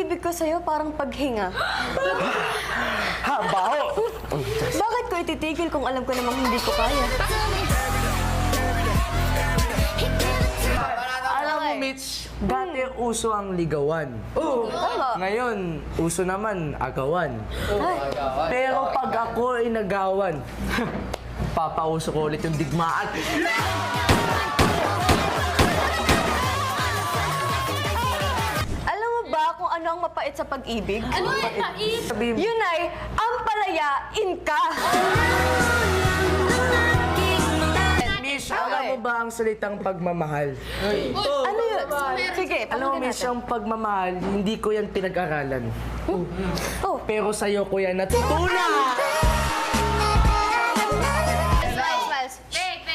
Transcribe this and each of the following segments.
pag-ibig ko sa'yo parang paghinga. Ha, baho! Bakit ko ititigil kung alam ko namang hindi ko kaya? Alam mo, Mitch, dati uso ang ligawan. Tama. Ngayon, uso naman agawan. Ay, Pero pag ako ay nagawan, papauso ko ulit yung digmaan. alam mo ba kung ano ang mapait sa pag-ibig? Ano yan, Pais? Sabihin mo, Yun ay, ang palayain ka! Miss, alam mo ba ang salitang pagmamahal? Ano yun? Sige, Alam mo, pakinggan Miss, natin. ang pagmamahal, hindi ko yan pinag-aralan. Oh, Pero sa'yo ko yan natutunan! Smiles.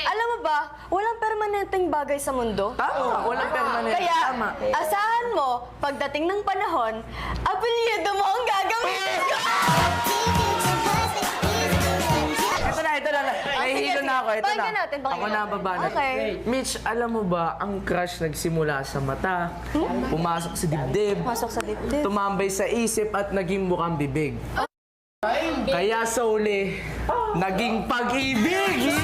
Alam mo ba, walang permanenteng bagay sa mundo? Tama, walang permanent. Kaya, Tama. asahan mo, pagdating ng panahon, apelyido mo ang gagamitin ko! Ito na. Nahihilo na ako. Ito na. Pakinggan natin, pakinggan Ako na, natin. baba na. Okay. Mitch, alam mo ba, ang crush nagsimula sa mata, pumasok sa dibdib, Pasok sa dibdib. tumambay sa isip at naging mukhang bibig. Kaya sa uli, naging pag-ibig!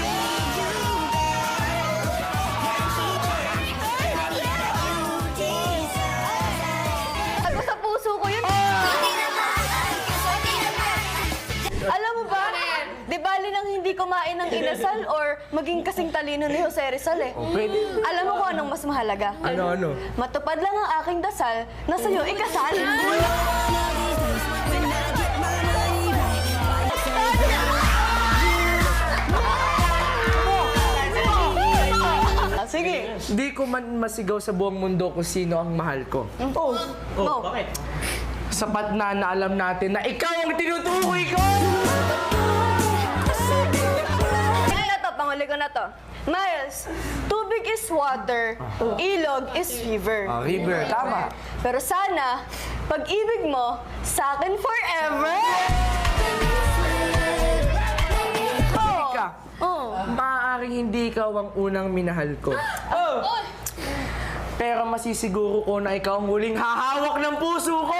Ako sa puso ko yun. Alam mo ba, di bali nang hindi kumain ng inasal or maging kasing talino ni Jose Rizal eh. Pwede. Alam mo kung anong mas mahalaga? Ano? Matupad lang ang aking dasal na sa'yo ikasal. Sige. Di ko man masigaw sa buong mundo kung sino ang mahal ko. Oh. Sapat na alam natin na ikaw ang tinutukoy ko! Ano na to? Panghuli ko na to. Miles, tubig is water, ilog is river. River, tama. Pero sana, pag-ibig mo, sa akin forever! Ika, Oh. maaaring hindi ikaw ang unang minahal ko. Pero masisiguro ko na ikaw ang huling hahawak ng puso ko!